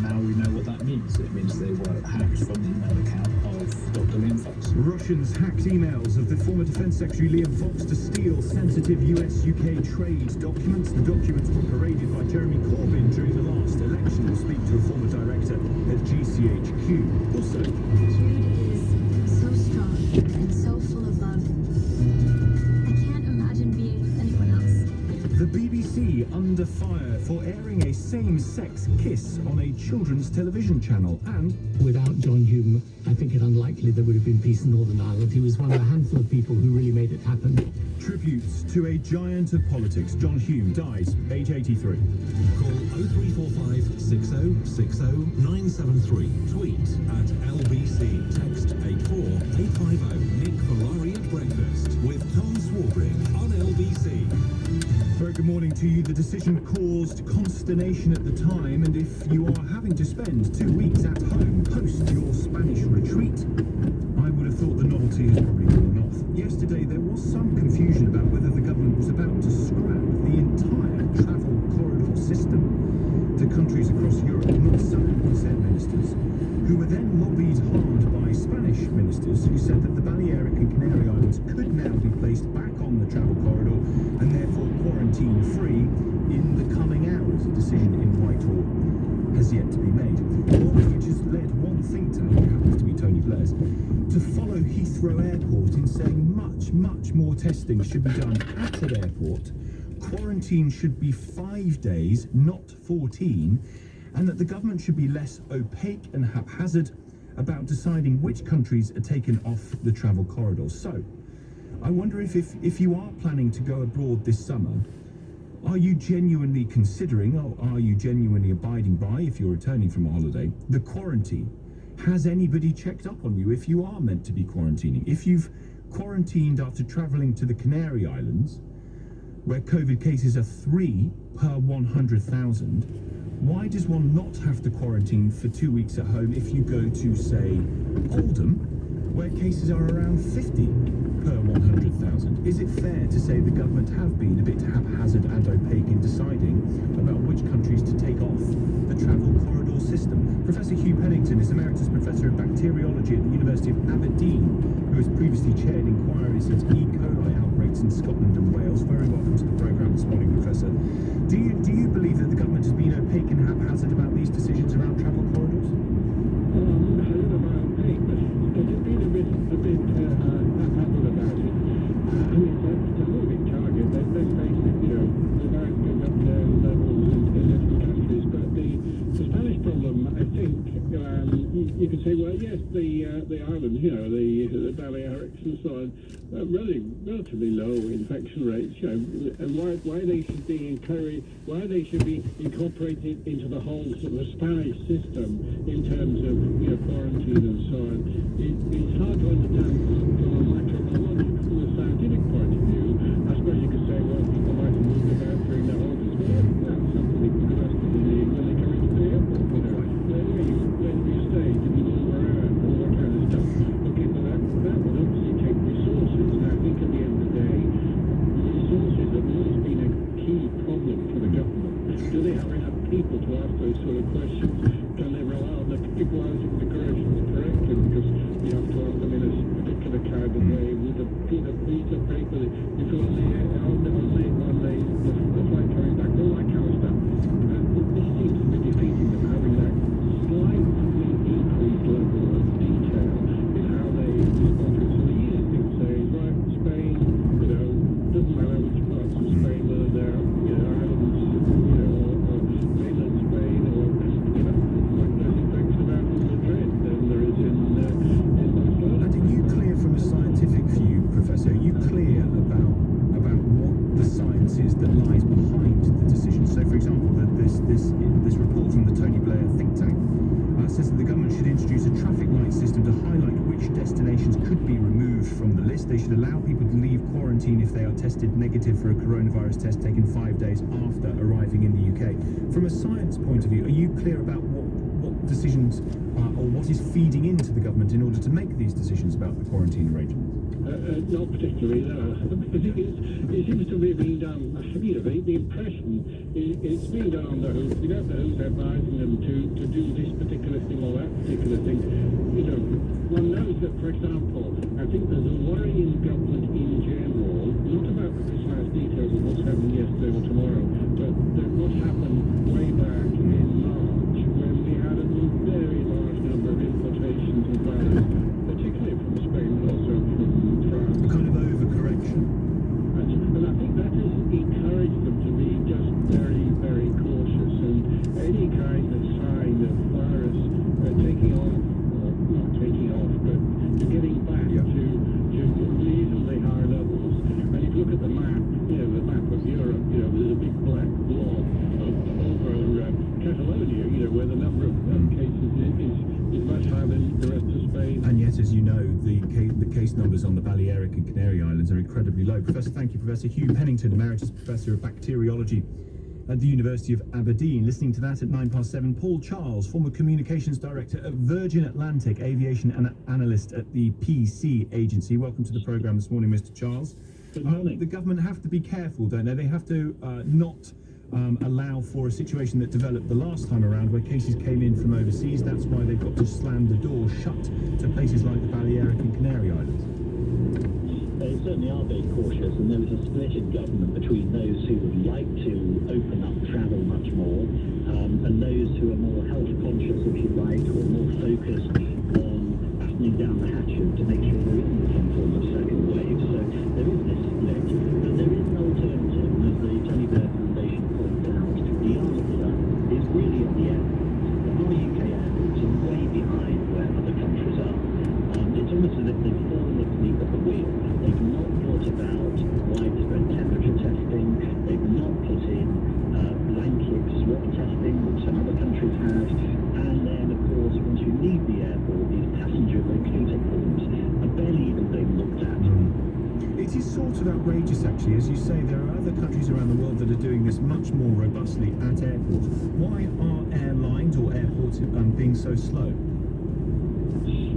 now we know what that means. It means they were hacked from the email account of Dr. Liam Fox. Russians hacked emails of the former Defence Secretary Liam Fox to steal sensitive US-UK trade documents. The documents were paraded by Jeremy Corbyn during the last election. We'll speak to a former director at GCHQ. Also, Jude is so strong and so full of love. I can't imagine being with anyone else. the BBC under fire for airing a same-sex kiss on a children's television channel. And without John Hume, I think it unlikely there would have been peace in Northern Ireland. He was one of a handful of people who really made it happen. tributes to a giant of politics. John Hume dies, age 83. Call 0345 6060 973. Tweet at LBC. Text 84850. Nick Ferrari at breakfast with Tom Swarbrick on LBC. Very good morning to you. The decision caused consternation at the time, and if you are having to spend 2 weeks at home post your Spanish retreat, I would have thought the novelty has probably worn off. Yesterday there was some confusion about whether the government was about to scrap the entire travel corridor system to countries across Europe. Not some, said ministers, who were then lobbied hard by Spanish ministers who said that the Balearic and Canary Islands could now be placed back on the travel corridor and therefore quarantine-free in the coming hours. A decision in Whitehall has yet to be made. All of which has led one think tank, who happens to be Tony Blair's, to follow Heathrow Airport in saying much more testing should be done at an airport. Quarantine should be 5 days, not 14, and that the government should be less opaque and haphazard about deciding which countries are taken off the travel corridor. So, I wonder if you are planning to go abroad this summer, are you genuinely considering, or are you genuinely abiding by, if you're returning from a holiday, the quarantine? Has anybody checked up on you if you are meant to be quarantining? If you've quarantined after travelling to the Canary Islands, where COVID cases are 3 per 100,000, why does one not have to quarantine for 2 weeks at home if you go to, say, Oldham, where cases are around 50 per 100,000? Is it fair to say the government have been a bit haphazard and opaque in deciding about which countries to take off the travel corridor system? Professor Hugh Pennington is Emeritus Professor of Bacteriology at the University of Aberdeen, who has previously chaired inquiries into E. coli outbreaks in Scotland and Wales. Very welcome to the programme this morning, Professor. Do you believe that the government has been opaque and haphazard about these decisions around travel corridors? I don't know about opaque, but they've been a bit haphazard about it. I mean, it's a moving target. Let's face it, the virus goes up and down levels in different countries, but the Spanish problem, I think, you could say, well, yes, the islands, the Balearics and so on, relatively low infection rates, and why they should be encouraged, why they should be incorporated into the whole sort of Spanish system in terms of quarantine and so on. It's hard to understand from a microbiological, from a scientific point of view. I suppose you could say, well, people might have moved about during the holidays, but that's something they could ask when they come into the airport, where do you stay, do you move around, all that kind of stuff. Okay, but that would obviously take resources, and I think at the end of the day, resources have always been a key problem for the government. Do they have enough people to ask those sort of questions? Can they rely on the people answering the questions correctly? Because you have to ask them in a particular kind of way with a piece of paper. If you're on the flight coming back, all that kind of stuff. This seems to be defeating them, having that slightly increased level of detail in how they respond to it. So the easiest thing to say is, right, Spain, doesn't matter which parts of Spain, whether they're islands, or mainland Spain, or like less infection about in Madrid than there is in Barcelona. And are you clear from a scientific view, Professor, are you clear about what the science is that lies behind the decision? So, for example, this report from the Tony Blair think tank says that the government should introduce a traffic light system to highlight which destinations could be removed from the list. They should allow people to leave quarantine if they are tested negative for a coronavirus test taken 5 days after arriving in the UK. From a science point of view, are you clear about what decisions or what is feeding into the government in order to make these decisions about the quarantine arrangements? Not particularly, no. It seems to be being done, the impression it's being done on the hoof. We don't know who's advising them to do this for example, I think there's a worry in government in general, not about the precise details of what's happening yesterday or tomorrow, but that what happened way back in March when we had a very large number of importations of virus, particularly from Spain, but also from France. A kind of overcorrection. And I think that has encouraged them to be just very, very cautious. And any kind of sign of virus taking off, or not taking off, but getting back to reasonably high levels. And if you look at the map, the map of Europe, there's a big black blob over Catalonia, where the number of cases is much higher than the rest of Spain. And yet, as you know, the case numbers on the Balearic and Canary Islands are incredibly low. Thank you, Professor Hugh Pennington, Emeritus Professor of Bacteriology at the University of Aberdeen. Listening to that at 7:09. Paul Charles, former Communications Director at Virgin Atlantic, Aviation Analyst at the PC Agency. Welcome to the programme this morning, Mr. Charles. Good morning. The government have to be careful, don't they? They have to not allow for a situation that developed the last time around where cases came in from overseas. That's why they've got to slam the door shut to places like the Balearic and Canary Islands. They certainly are being cautious, and there is a split in government between those who would like to open up travel much more and those who are more health conscious, if you like, or more focused on battening down the hatches to make sure there isn't some form of second wave. So there is this split, but there is an alternative, and as the Tony Blair Foundation points out, the answer is really at the airports. Our UK airports are way behind where other countries are. It's almost as if they've fallen asleep at the wheel. They've not thought about widespread temperature testing. They've not put in blanket swab testing, which some other countries have. And then, of course, once you leave the airport, these passenger locator forms are barely even being looked at. It is sort of outrageous, actually. As you say, there are other countries around the world that are doing this much more robustly at airports. Why are airlines or airports being so slow?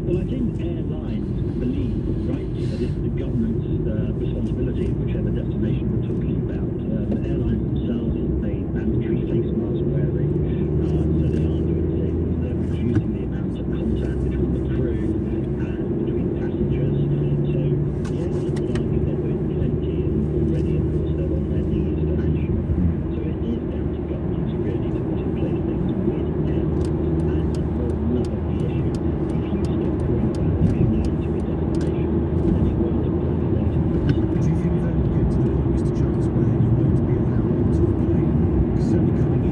Well, I think airlines believe, right, that it's the government's responsibility, whichever destination we're talking about. The airlines themselves have made mandatory face mask wearing, so they are doing things. They're reducing the amount of contact between the crew and between passengers. So the airlines would argue they're doing plenty, and already, of course, they're on their knees financially. So it is down to governments really to put in place things with airports and more love of the issue. If you stop going about commuting to a destination, then it won't apply later. Do you think that will get to the point, Mr. Charles, where you won't be allowed onto a plane? Certainly coming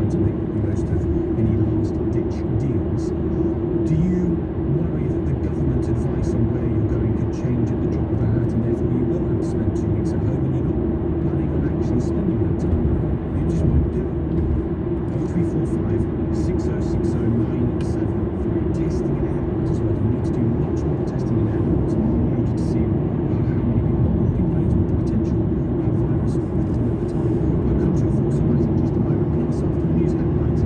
trying to make the most of any last-ditch deals. Do you worry that the government advice on where you're going could change at the drop of a hat, and therefore you will have to spend 2 weeks at home and you're not planning on actually spending that time at home? You just won't do it. 0345 6060 973. Testing in airports as well. You need to do much more testing in airports in order to see how many people are boarding planes with the potential virus affecting at the time. I'll come to your thoughts on that in just a moment, plus after the news headlines.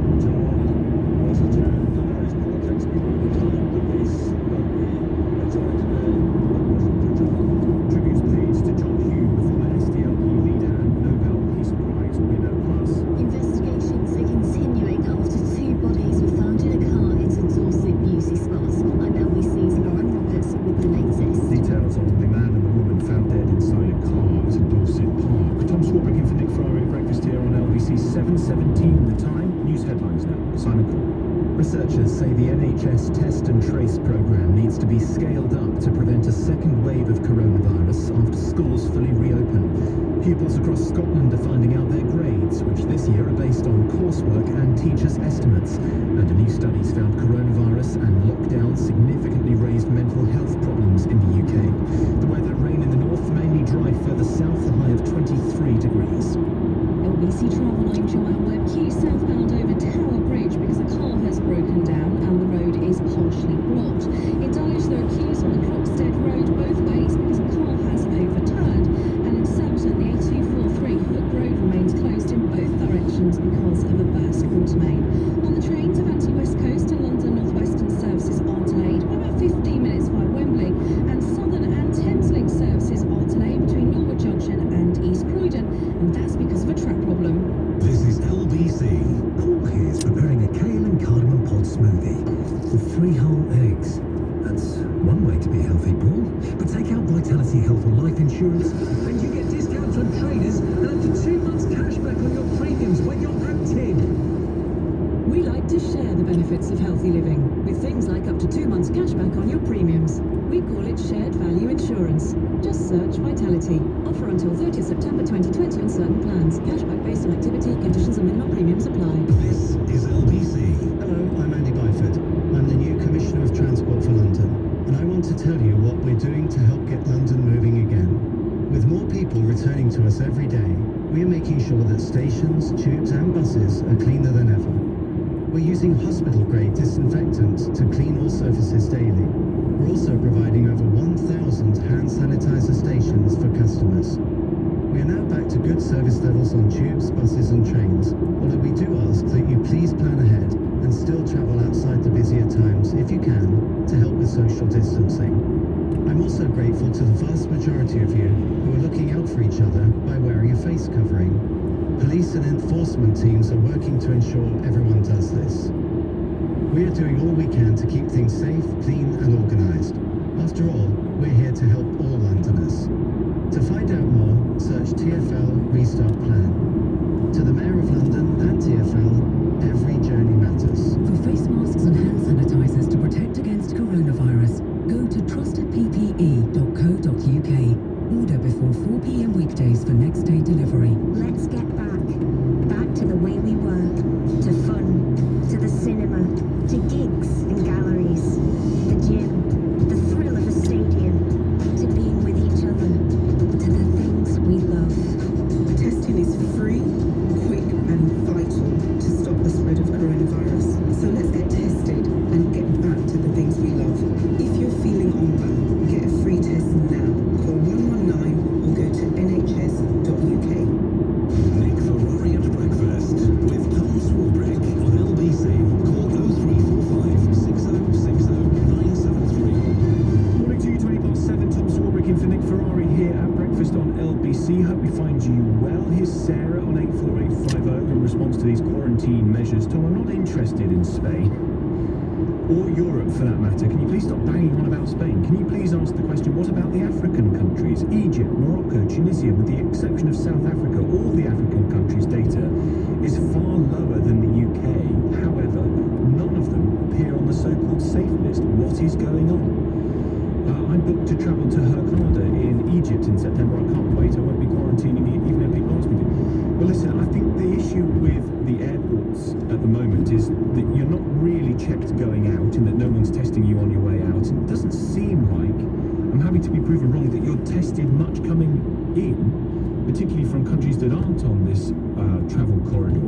Was it the various projects before the time that this rugby retired today? That wasn't the time. Tributes paid to John Hume, the former SDLP leader and Nobel Peace Prize winner. Plus, Investigations are continuing after 2 bodies were found in a car into Dorset beauty spots. I'm LBC's Lauren Roberts with the latest. details on the man and the woman found dead inside a car at a Dorset park. Tom Swarbrick in for Nick Ferrari at breakfast here on LBC 7:17. The time, news headlines now. Simon Cole. Researchers say the NHS Test and Trace programme needs to be scaled up to prevent a second wave of coronavirus after schools fully reopen. Pupils across Scotland are finding out their grades, which this year are based on coursework and teachers' estimates. And a new study's found coronavirus and lockdown significantly raised mental health problems in the UK. The weather, rain in the north, mainly dry further south, a high of 23 degrees. LBC Travel, I'm Joanne Webb. Queue southbound over Tower Bridge because a car has broken down and the road is partially blocked. In Dulwich, there are queues on the Croxted Road both ways because a car has overturned. And in Southampton, the A243 Hook Road remains closed in both directions because of a burst water main. On the trains, Avanti West Coast and London North Western services are delayed by about 15 minutes via Wembley, and Southern and Thameslink services are delayed between Norwood Junction and East Croydon, and that's because of a track problem. This is LBC. Paul here's preparing a kale and cardamom pod smoothie with 3 whole eggs. That's one way to be healthy, Paul. But take out Vitality Health or Life Insurance and you get discounts on trainers and up to 2 months cash back on your premiums when you're active. We like to share the benefits of healthy living with things like up to 2 months cash back on your premiums. We call it shared value insurance. Just search Vitality. Offer until 30th September 2020 on certain plans. Cashback based on activity, conditions and minimum premiums apply. This is LBC. Hello, I'm Andy Byford. I'm the new Commissioner of Transport for London, and I want to tell you what we're doing to help get London moving again. With more people returning to us every day, we're making sure that stations, tubes and buses are cleaner than ever. We're using hospital-grade disinfectant to clean all surfaces daily. We're also providing over 1,000 hand sanitizer stations for customers. We are now back to good service levels on tubes, buses and trains, although we do ask that you please plan ahead and still travel outside the busier times if you can to help with social distancing. I'm also grateful to the vast majority of you who are looking out for each other by wearing a face covering. Police and enforcement teams are working to ensure everyone does this. We are doing all we can to keep things safe, clean and organised. After all, we're here to help all Londoners. To find out more, search TfL Restart Plan. To the Mayor of London and TfL, every journey matters. For face masks and hand sanitizers to protect against coronavirus, go to trustedppe.co.uk. Order before 4 p.m. weekdays for next day delivery. Let's get back to the way we were, to fun, to the cinema, to gigs and galleries, the gym, the thrill of a stadium, to being with each other, to the things we love. Testing is free, quick and vital to stop the spread of coronavirus. So let's get tested and get back to the things we love. If you're feeling unwell, get a free test now. Call 119 or go to nhs.uk. Nick Ferrari at breakfast with Tom Swarbrick on LBC. Call 0345 6060 973. Morning to you, 7:20. Tom Swarbrick in for Nick Ferrari here at breakfast on LBC. Hope we find you well. Here's Sarah on 84850 in response to these quarantine measures. Tom, I'm not interested in Spain. Or Europe for that matter. Can you please stop banging on about Spain? Can you please ask the question, what about the African countries? Egypt, Morocco, Tunisia, with the exception of South Africa, all the African countries' data is far lower than the UK. However, none of them appear on the so-called safe list. What is going on? I'm booked to travel to Hurghada in Egypt in September. I can't wait. I won't be quarantining even though people ask me to. Well, listen, I think the issue with with the airports at the moment is that you're not really checked going out, and that no one's testing you on your way out. And it doesn't seem like, I'm happy to be proven wrong, that you're tested much coming in, particularly from countries that aren't on this travel corridor.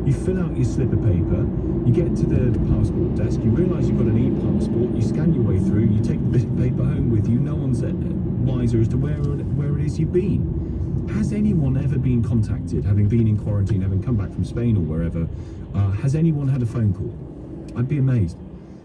You fill out your slip of paper, you get to the passport desk, you realise you've got an e-passport, you scan your way through, you take the bit of paper home with you, no one's wiser as to where it is you've been. Has anyone ever been contacted, having been in quarantine, having come back from Spain or wherever? Has anyone had a phone call? I'd be amazed.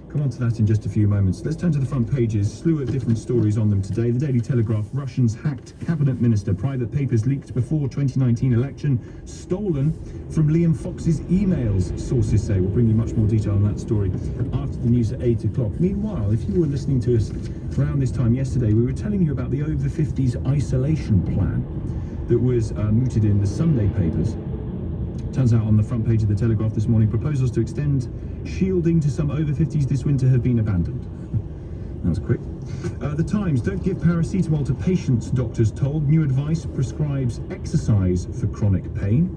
Come on to that in just a few moments. Let's turn to the front pages. Slew of different stories on them today. The Daily Telegraph: Russians hacked cabinet minister. Private papers leaked before 2019 election. Stolen from Liam Fox's emails, sources say. We'll bring you much more detail on that story after the news at 8 o'clock. Meanwhile, if you were listening to us around this time yesterday, we were telling you about the over 50s isolation plan that was mooted in the Sunday papers. Turns out on the front page of the Telegraph this morning, proposals to extend shielding to some over 50s this winter have been abandoned. That was quick. The Times: don't give paracetamol to patients, doctors told. New advice prescribes exercise for chronic pain.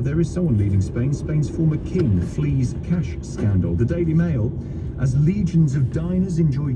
There is someone leaving Spain. Spain's former king flees cash scandal. The Daily Mail: as legions of diners enjoy